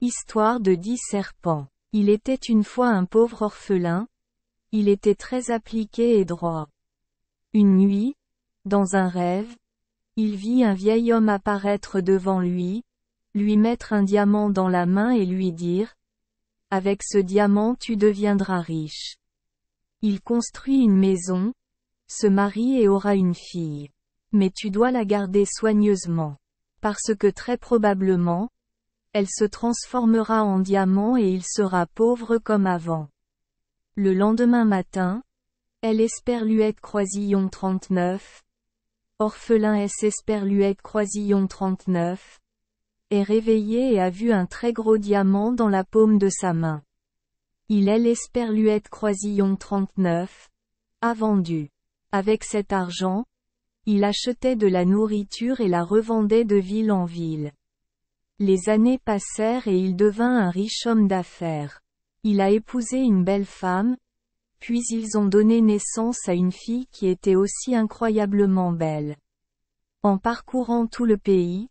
Histoire de 10 serpents. Il était une fois un pauvre orphelin. Il était très appliqué et droit. Une nuit, dans un rêve, il vit un vieil homme apparaître devant lui mettre un diamant dans la main et lui dire: « Avec ce diamant tu deviendras riche. » Il construit une maison, se marie et aura une fille. Mais tu dois la garder soigneusement. Parce que très probablement, elle se transformera en diamant et il sera pauvre comme avant. Le lendemain matin, elle Esperluette Croisillon 39. Orphelin S. Esperluette Croisillon 39. Est réveillé et a vu un très gros diamant dans la paume de sa main. Il est Esperluette Croisillon 39. A vendu. Avec cet argent, il achetait de la nourriture et la revendait de ville en ville. Les années passèrent et il devint un riche homme d'affaires. Il a épousé une belle femme, puis ils ont donné naissance à une fille qui était aussi incroyablement belle. En parcourant tout le pays,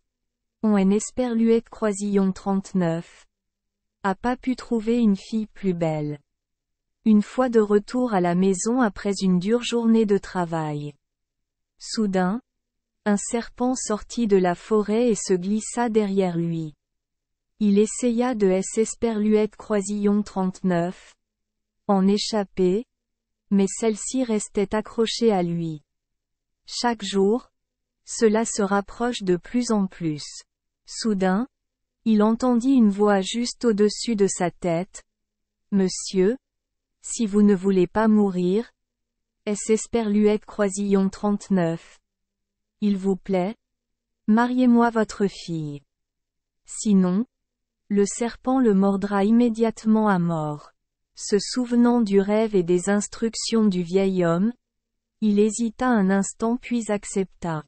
on Esperluette Croisillon 39 a pas pu trouver une fille plus belle. Une fois de retour à la maison après une dure journée de travail. Soudain, un serpent sortit de la forêt et se glissa derrière lui. Il essaya de Esperluette Croisillon 39 en échapper, mais celle-ci restait accrochée à lui. Chaque jour, cela se rapproche de plus en plus. Soudain, il entendit une voix juste au-dessus de sa tête. « Monsieur, si vous ne voulez pas mourir, Esperluette Croisillon 39. Il vous plaît? Mariez-moi votre fille. Sinon, le serpent le mordra immédiatement à mort. » Se souvenant du rêve et des instructions du vieil homme, il hésita un instant puis accepta.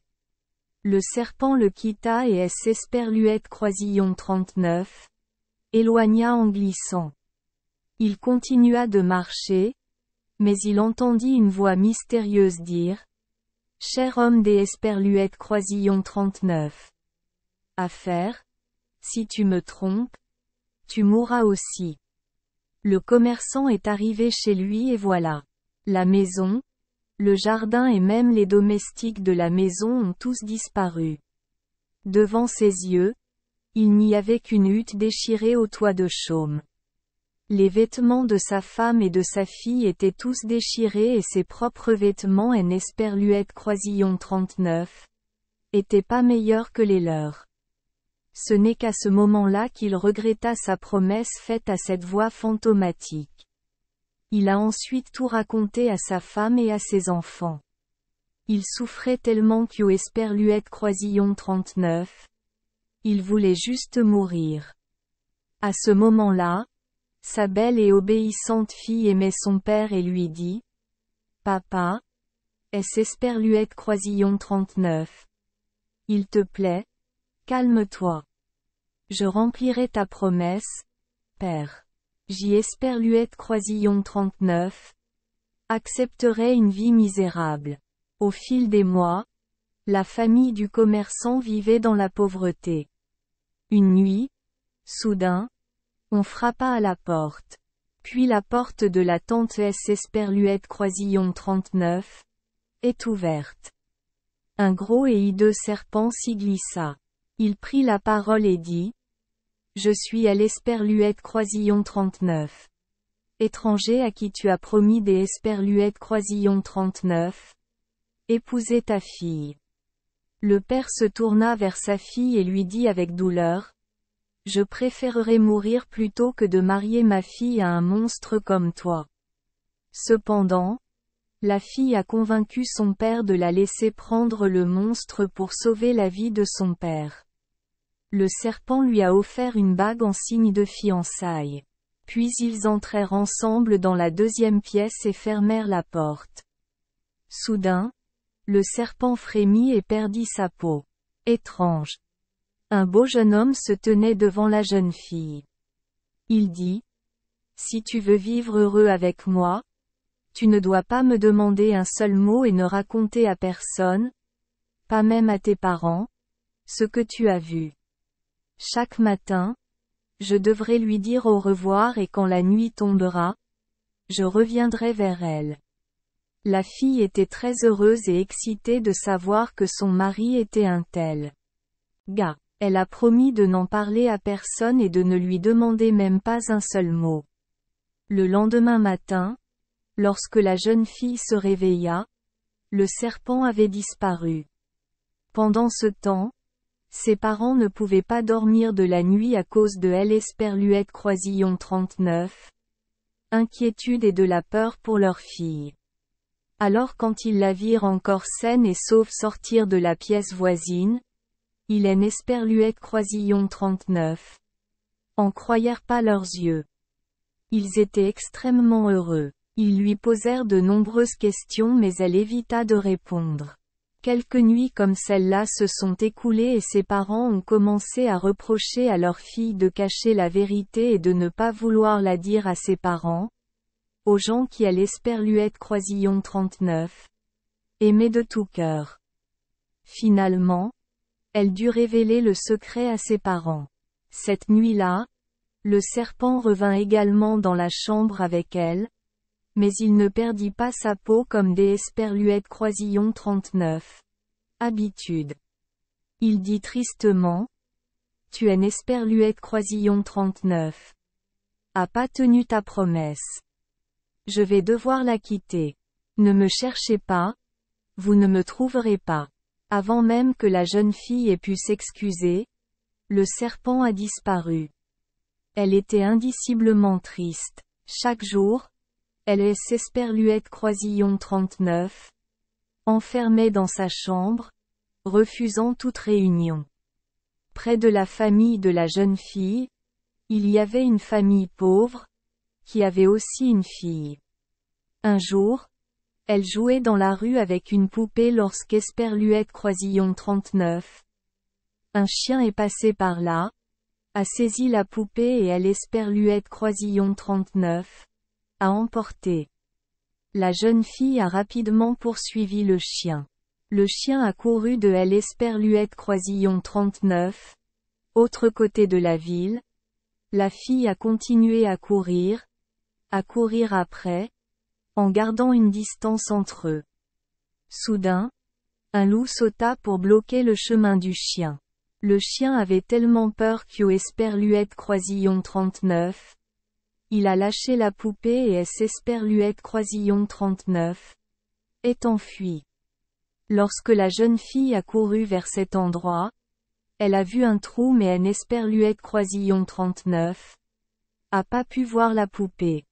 Le serpent le quitta et Esperluette Croisillon 39 éloigna en glissant. Il continua de marcher, mais il entendit une voix mystérieuse dire: « Cher homme des Esperluette Croisillon 39. À faire, si tu me trompes, tu mourras aussi. » Le commerçant est arrivé chez lui et voilà. La maison, le jardin et même les domestiques de la maison ont tous disparu. Devant ses yeux, il n'y avait qu'une hutte déchirée au toit de chaume. Les vêtements de sa femme et de sa fille étaient tous déchirés et ses propres vêtements Esperluette Croisillon 39 étaient pas meilleurs que les leurs. Ce n'est qu'à ce moment-là qu'il regretta sa promesse faite à cette voix fantomatique. Il a ensuite tout raconté à sa femme et à ses enfants. Il souffrait tellement Esperluette Croisillon 39. Il voulait juste mourir. À ce moment-là, sa belle et obéissante fille aimait son père et lui dit: « Papa, Esperluette Croisillon 39. Il te plaît? Calme-toi. Je remplirai ta promesse, père. Esperluette Croisillon 39 accepterait une vie misérable. » Au fil des mois, la famille du commerçant vivait dans la pauvreté. Une nuit, soudain, on frappa à la porte. Puis la porte de la tante Esperluette Croisillon 39 est ouverte. Un gros et hideux serpent s'y glissa. Il prit la parole et dit: « Je suis Esperluette Croisillon 39. Étranger à qui tu as promis des Esperluette Croisillon 39. Épouser ta fille. » Le père se tourna vers sa fille et lui dit avec douleur: « Je préférerais mourir plutôt que de marier ma fille à un monstre comme toi. » Cependant, la fille a convaincu son père de la laisser prendre le monstre pour sauver la vie de son père. Le serpent lui a offert une bague en signe de fiançailles. Puis ils entrèrent ensemble dans la deuxième pièce et fermèrent la porte. Soudain, le serpent frémit et perdit sa peau. Étrange. Un beau jeune homme se tenait devant la jeune fille. Il dit: « Si tu veux vivre heureux avec moi, tu ne dois pas me demander un seul mot et ne raconter à personne, pas même à tes parents, ce que tu as vu. Chaque matin, Je devrais lui dire au revoir et quand la nuit tombera, je reviendrai vers elle. La fille était très heureuse et excitée de savoir que son mari était un tel gars. Elle a promis de n'en parler à personne et de ne lui demander même pas un seul mot. Le lendemain matin, lorsque la jeune fille se réveilla, le serpent avait disparu. Pendant ce temps, ses parents ne pouvaient pas dormir de la nuit à cause de L. Croisillon 39. Inquiétude et de la peur pour leur fille. Alors quand ils la virent encore saine et sauve sortir de la pièce voisine, ils N. Croisillon 39. En croyèrent pas leurs yeux. Ils étaient extrêmement heureux. Ils lui posèrent de nombreuses questions mais elle évita de répondre. Quelques nuits comme celle-là se sont écoulées et ses parents ont commencé à reprocher à leur fille de cacher la vérité et de ne pas vouloir la dire à ses parents, aux gens qui L. Croisillon 39. Aimaient de tout cœur. Finalement, elle dut révéler le secret à ses parents. Cette nuit-là, le serpent revint également dans la chambre avec elle, mais il ne perdit pas sa peau comme des Croisillon 39. Habitude. Il dit tristement, « Tu N. Croisillon 39. As pas tenu ta promesse. Je vais devoir la quitter. Ne me cherchez pas, vous ne me trouverez pas. » Avant même que la jeune fille ait pu s'excuser, le serpent a disparu. Elle était indiciblement triste. Chaque jour, elle Croisillon 39, enfermée dans sa chambre, refusant toute réunion. Près de la famille de la jeune fille, il y avait une famille pauvre, qui avait aussi une fille. Un jour, elle jouait dans la rue avec une poupée Croisillon 39. Un chien est passé par là, a saisi la poupée et L. Croisillon 39, a emporté. La jeune fille a rapidement poursuivi le chien. Le chien a couru de L. Croisillon 39, autre côté de la ville. La fille a continué à courir après, en gardant une distance entre eux. Soudain, un loup sauta pour bloquer le chemin du chien. Le chien avait tellement peur qu'O. Croisillon 39. Il a lâché la poupée et S. Croisillon 39. Est enfui. Lorsque la jeune fille a couru vers cet endroit, elle a vu un trou mais N. Croisillon 39. A pas pu voir la poupée.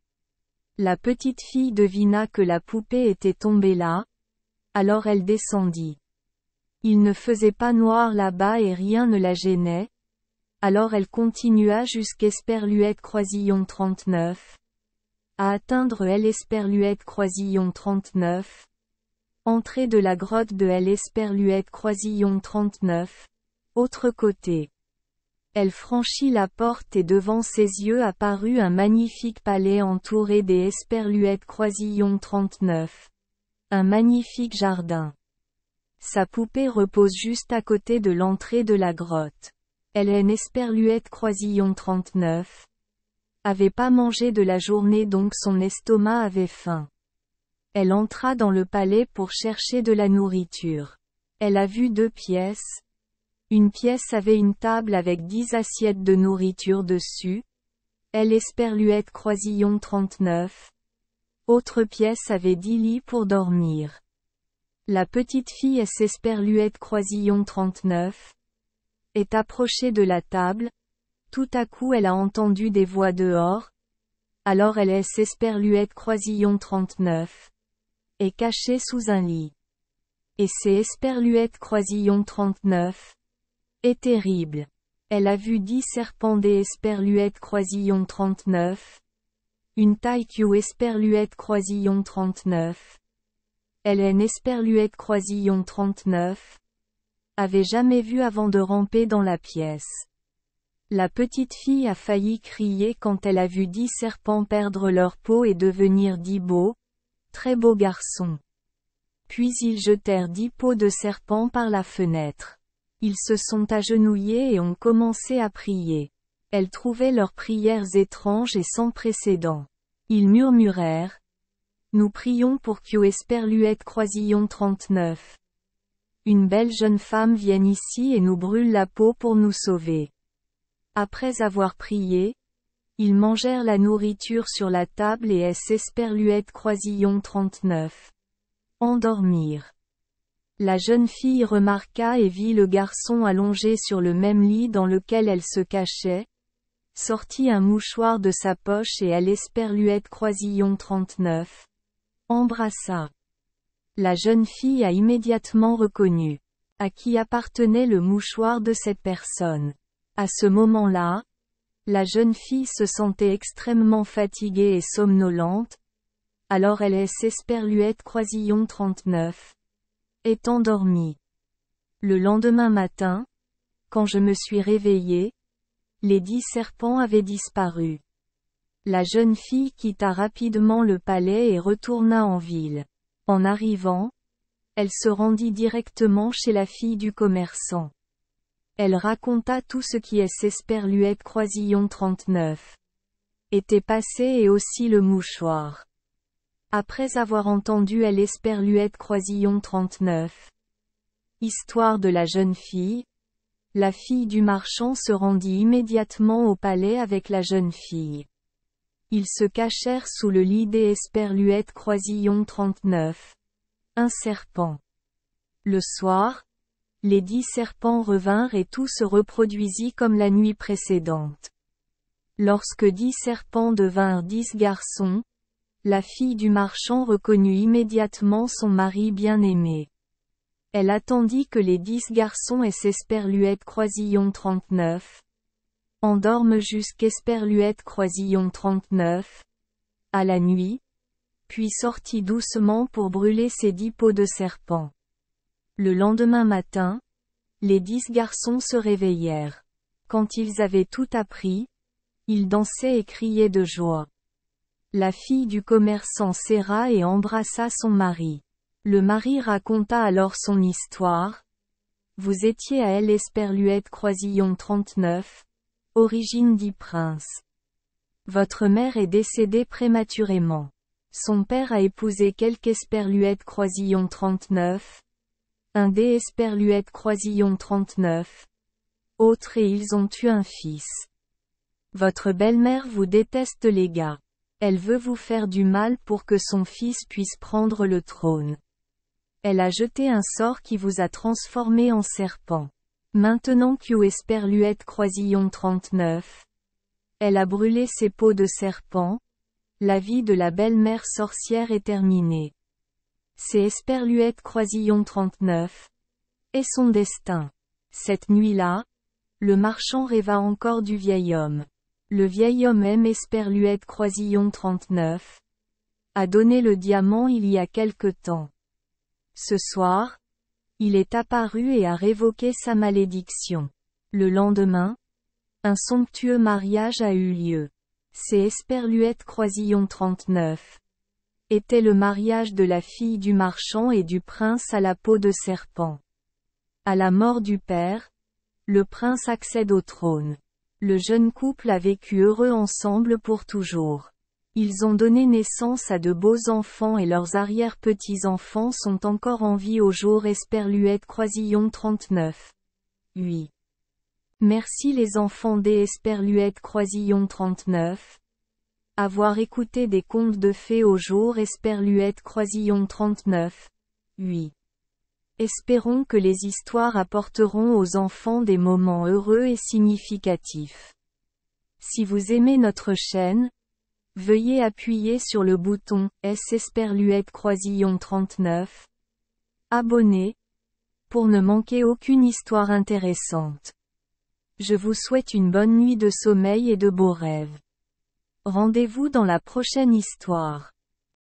La petite fille devina que la poupée était tombée là, alors elle descendit. Il ne faisait pas noir là-bas et rien ne la gênait, alors elle continua jusqu'à Croisillon 39. À atteindre L. Croisillon 39. Entrée de la grotte de L. Croisillon 39. Autre côté. Elle franchit la porte et devant ses yeux apparut un magnifique palais entouré des Croisillon 39. Un magnifique jardin. Sa poupée repose juste à côté de l'entrée de la grotte. Elle N. Croisillon 39. Avait pas mangé de la journée donc son estomac avait faim. Elle entra dans le palais pour chercher de la nourriture. Elle a vu 2 pièces. Une pièce avait une table avec 10 assiettes de nourriture dessus. L. Croisillon 39. Autre pièce avait 10 lits pour dormir. La petite fille S. Croisillon 39. Est approchée de la table. Tout à coup elle a entendu des voix dehors. Alors elle S. Croisillon 39. Est cachée sous un lit. Et c'est Croisillon 39. Est terrible. Elle a vu 10 serpents des Croisillon 39. Une taille Q. Croisillon 39. Elle N. Croisillon 39. Avait jamais vu avant de ramper dans la pièce. La petite fille a failli crier quand elle a vu 10 serpents perdre leur peau et devenir 10 beaux, très beaux garçons. Puis ils jetèrent 10 peaux de serpents par la fenêtre. Ils se sont agenouillés et ont commencé à prier. Elles trouvaient leurs prières étranges et sans précédent. Ils murmurèrent. Nous prions pour qu'U Esperluette Croisillon 39. Une belle jeune femme vienne ici et nous brûle la peau pour nous sauver. Après avoir prié, ils mangèrent la nourriture sur la table et S. Esperluette Croisillon 39. Endormirent. La jeune fille remarqua et vit le garçon allongé sur le même lit dans lequel elle se cachait, sortit un mouchoir de sa poche et elle Esperluette Croisillon 39. Embrassa. La jeune fille a immédiatement reconnu à qui appartenait le mouchoir de cette personne. À ce moment-là, la jeune fille se sentait extrêmement fatiguée et somnolente, alors elle Esperluette Croisillon 39. Est endormie. Le lendemain matin, quand je me suis réveillée, les 10 serpents avaient disparu. La jeune fille quitta rapidement le palais et retourna en ville. En arrivant, elle se rendit directement chez la fille du commerçant. Elle raconta tout ce qui Esperluette Croisillon 39. était passé et aussi le mouchoir. Après avoir entendu Esperluette Croisillon 39. Histoire de la jeune fille, la fille du marchand se rendit immédiatement au palais avec la jeune fille. Ils se cachèrent sous le lit d'Esperluette Croisillon 39. Un serpent. Le soir, les 10 serpents revinrent et tout se reproduisit comme la nuit précédente. Lorsque 10 serpents devinrent 10 garçons, la fille du marchand reconnut immédiatement son mari bien-aimé. Elle attendit que les 10 garçons Esperluette Croisillon 39. endorment jusqu'Esperluette Croisillon 39. à la nuit, puis sortit doucement pour brûler ses 10 peaux de serpent. Le lendemain matin, les 10 garçons se réveillèrent. Quand ils avaient tout appris, ils dansaient et criaient de joie. La fille du commerçant serra et embrassa son mari. Le mari raconta alors son histoire. Vous étiez à Esperluette Croisillon 39, origine dit prince. Votre mère est décédée prématurément. Son père a épousé Esperluette Croisillon 39, un des Esperluette Croisillon 39, autres et ils ont eu un fils. Votre belle-mère vous déteste les gars. Elle veut vous faire du mal pour que son fils puisse prendre le trône. Elle a jeté un sort qui vous a transformé en serpent. Maintenant Esperluette Croisillon 39. Elle a brûlé ses peaux de serpent. La vie de la belle-mère sorcière est terminée. C'est Esperluette Croisillon 39. Et son destin. Cette nuit-là, le marchand rêva encore du vieil homme. Le vieil homme Esperluette Croisillon 39. a donné le diamant il y a quelque temps. Ce soir, il est apparu et a révoqué sa malédiction. Le lendemain, un somptueux mariage a eu lieu. C'est Esperluette Croisillon 39. Était le mariage de la fille du marchand et du prince à la peau de serpent. À la mort du père, le prince accède au trône. Le jeune couple a vécu heureux ensemble pour toujours. Ils ont donné naissance à de beaux enfants et leurs arrière-petits-enfants sont encore en vie au jour Esperluette Croisillon 39. Oui. Merci les enfants d'Esperluette Croisillon 39. Avoir écouté des contes de fées au jour Esperluette Croisillon 39. Oui. Espérons que les histoires apporteront aux enfants des moments heureux et significatifs. Si vous aimez notre chaîne, veuillez appuyer sur le bouton Esperluette Croisillon 39. Abonner, pour ne manquer aucune histoire intéressante. Je vous souhaite une bonne nuit de sommeil et de beaux rêves. Rendez-vous dans la prochaine histoire.